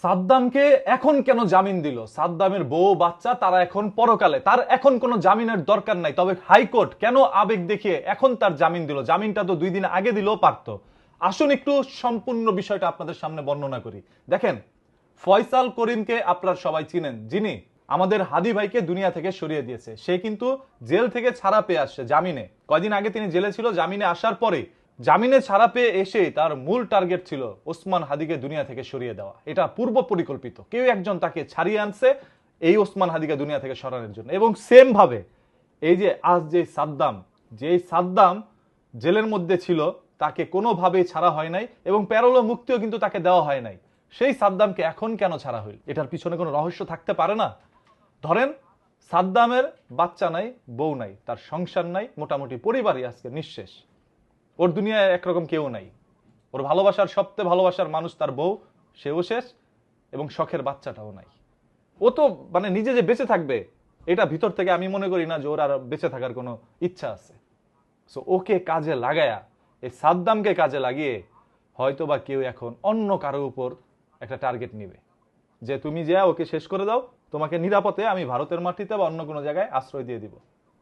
সাদ্দামকে এখন কেন জামিন দিল? সাদ্দামের বউ বাচ্চা তারা এখন পরকালে, তার এখন কোনো জামিনের দরকার নাই। তবে হাইকোর্ট কেন আবেগ দেখিয়ে এখন তার জামিন দিল? জামিনটা তো 2 দিন আগে দিলেও পারতো। আসুন একটু সম্পূর্ণ বিষয়টা আপনাদের সামনে বর্ণনা করি। দেখেন, ফয়সাল করিমকে আপনারা সবাই চিনেন, যিনি আমাদের হাদি ভাইকে দুনিয়া থেকে সরিয়ে দিয়েছে। সে কিন্তু জেল থেকে ছাড়া পেয়ে আসছে জামিনে। কয়দিন আগে তিনি জেলে ছিল, জামিনে আসার পরে জামিনে ছাড়া পেয়ে এসে তার মূল টার্গেট ছিল ওসমান হাদিকে দুনিয়া থেকে সরিয়ে দেওয়া। এটা পূর্ব পরিকল্পিত, কেউ একজন তাকে ছাড়িয়ে আনছে এই ওসমান হাদিকে দুনিয়া থেকে সরানোর জন্য। এবং সেম ভাবে এই যে আজ যে সাদ্দাম জেলের মধ্যে ছিল, তাকে কোনোভাবেই ছাড়া হয় নাই এবং প্যারোল মুক্তিও কিন্তু তাকে দেওয়া হয় নাই। সেই সাদ্দামকে এখন কেন ছাড়া হইল? এটার পিছনে কোনো রহস্য থাকতে পারে না? ধরেন, সাদ্দামের বাচ্চা নাই, বউ নাই, তার সংসার নাই, মোটামুটি পরিবারই আজকে নিঃশেষ। ওর দুনিয়ায় একরকম কেউ নাই। ওর ভালোবাসার সবচেয়ে ভালোবাসার মানুষ তার বউ, সেও শেষ, এবং শখের বাচ্চাটাও নাই। ও তো মানে নিজে যে বেঁচে থাকবে, এটা ভিতর থেকে আমি মনে করি না যে ওর আর বেঁচে থাকার কোনো ইচ্ছা আছে। সো ওকে কাজে লাগায়া, এই সাদ্দামকে কাজে লাগিয়ে হয়তো বা কেউ এখন অন্য কারো উপর একটা টার্গেট নিবে যে তুমি যা ওকে শেষ করে দাও, তোমাকে নিরাপদে আমি ভারতের মাটিতে বা অন্য কোনো জায়গায় আশ্রয় দিয়ে দিব,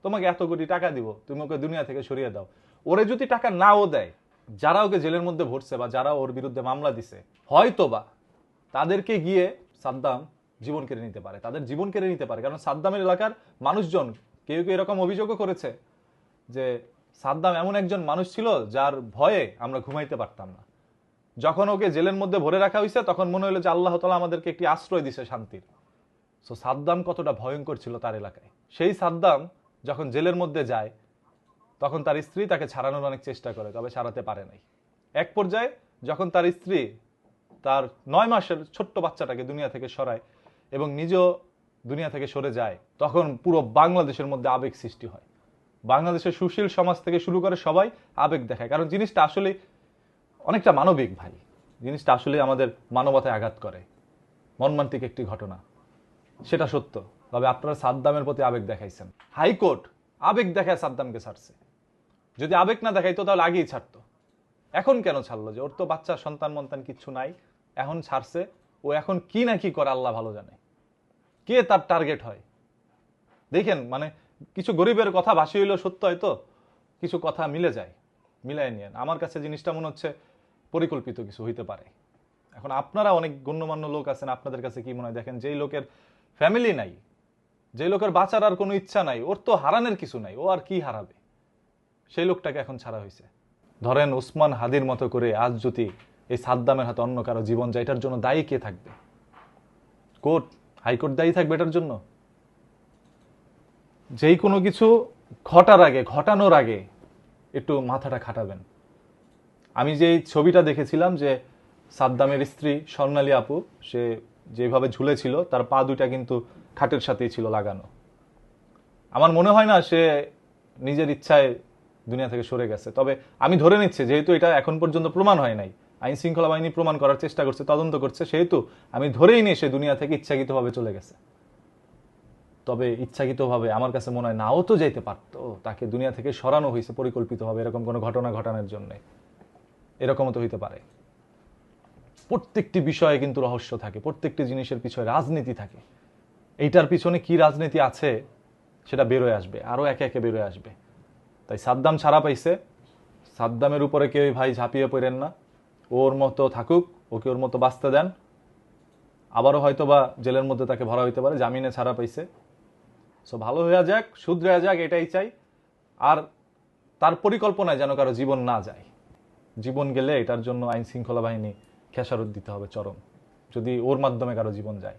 তোমাকে এত কোটি টাকা দিব, তুমি ওকে দুনিয়া থেকে সরিয়ে দাও। ওরে যদি টাকা নাও দেয়, যারা ওকে জেলের মধ্যে ভরছে বা যারা ওর বিরুদ্ধে মামলা দিছে, হয়তো বা তাদেরকে গিয়ে সাদ্দাম জীবন কেড়ে নিতে পারে, তাদের জীবন কেড়ে নিতে পারে। কারণ সাদ্দামের এলাকার মানুষজন কেউ কেউ এরকম অভিযোগও করেছে যে সাদ্দাম এমন একজন মানুষ ছিল যার ভয়ে আমরা ঘুমাইতে পারতাম না। যখন ওকে জেলের মধ্যে ভরে রাখা হয়েছে তখন মনে হলো যে আল্লাহ তাআলা আমাদেরকে একটি আশ্রয় দিছে শান্তির। সো সাদ্দাম কতটা ভয়ঙ্কর ছিল তার এলাকায়। সেই সাদ্দাম যখন জেলের মধ্যে যায়, তখন তার স্ত্রী তাকে ছাড়ানোর অনেক চেষ্টা করে, তবে ছাড়াতে পারে নাই। এক পর্যায়ে যখন তার স্ত্রী তার 9 মাসের ছোট্ট বাচ্চাটাকে দুনিয়া থেকে সরায় এবং নিজেও দুনিয়া থেকে সরে যায়, তখন পুরো বাংলাদেশের মধ্যে আবেগ সৃষ্টি হয়। বাংলাদেশের সুশীল সমাজ থেকে শুরু করে সবাই আবেগ দেখায়, কারণ জিনিসটা আসলে অনেকটা মানবিক ভাই। জিনিসটা আসলে আমাদের মানবতায় আঘাত করে, মর্মান্তিক একটি ঘটনা, সেটা সত্য। তবে আপনারা সাদ্দামের প্রতি আবেগ দেখাইছেন। হাইকোর্ট আবেগ দেখায় সাদ্দামকে ছাড়ছে। যদি আবেগ না দেখাইতো তাহলে আগেই ছাড়তো। এখন কেন ছাড়লো? যে ওর তো বাচ্চা সন্তান মন্তান কিচ্ছু নাই, এখন ছাড়ছে। ও এখন কি না কি করে আল্লাহ ভালো জানে। কে তার টার্গেট হয় দেখেন। মানে কিছু গরিবের কথা ভাসি হইলেও সত্য হয়তো কিছু কথা মিলে যায়, মিলাই নিয়ে। আমার কাছে জিনিসটা মনে হচ্ছে পরিকল্পিত কিছু হইতে পারে। এখন আপনারা অনেক গণ্যমান্য লোক আছেন, আপনাদের কাছে কি মনে হয়? দেখেন, যেই লোকের ফ্যামিলি নাই, যে লোকের বাঁচার আর কোনো ইচ্ছা নাই, ওর তো হারানোর কিছু নাই, ও আর কি হারাবে, সেই লোকটাকে এখন ছাড়া হয়েছে। ধরেন ওসমান হাদির মতো করে আজ যদি এই সাদ্দামের হাতে অন্য কারো জীবন যায়, এটার জন্য দায়ী কে থাকবে? কোর্ট, হাইকোর্ট দায়ী থাকবে এটার জন্য? যেই কোনো কিছু ঘটানোর আগে একটু মাথাটা খাটাবেন। আমি যে ছবিটা দেখেছিলাম যে সাদ্দামের স্ত্রী স্বর্ণালী আপু, সে যেভাবে ঝুলেছিল, তার পা দুইটা কিন্তু খাটের সাথেই ছিল লাগানো। আমার মনে হয় না সে নিজের ইচ্ছায় দুনিয়া থেকে সরে গেছে। তবে আমি ধরে নিচ্ছি, যেহেতু এটা এখন পর্যন্ত প্রমাণ হয় নাই, আইন শৃঙ্খলা বাহিনী প্রমাণ করার চেষ্টা করছে, তদন্ত করছে, সেহেতু আমি ধরেই নিয়ে সে দুনিয়া থেকে ইচ্ছাকৃতভাবে চলে গেছে। তবে ইচ্ছাকৃতভাবে আমার কাছে মনে হয় নাও তো যাইতে পারতো, তাকে দুনিয়া থেকে সরানো হয়েছে পরিকল্পিতভাবে এরকম কোনো ঘটনা ঘটানোর জন্য। এরকমও তো হইতে পারে। প্রত্যেকটি বিষয়ে কিন্তু রহস্য থাকে, প্রত্যেকটি জিনিসের পিছনে রাজনীতি থাকে। এইটার পিছনে কি রাজনীতি আছে সেটা বেরোয় আসবে, আরো একে একে বেরোয় আসবে। তাই সাদ্দাম ছাড়া পাইছে, সাদ্দামের উপরে কেউ ভাই ঝাঁপিয়ে পড়েন না। ওর মতো থাকুক, ওকে ওর মতো বাঁচতে দেন। আবারও হয়তো বা জেলের মধ্যে তাকে ভরা হইতে পারে, জামিনে ছাড়া পাইছে। সো ভালো হইয়া যাক, শুধরে যাক, এটাই চাই। আর তার পরিকল্পনায় যেন কারো জীবন না যায়। জীবন গেলে এটার জন্য আইন শৃঙ্খলা বাহিনী খেসারত দিতে হবে চরম, যদি ওর মাধ্যমে কারো জীবন যায়।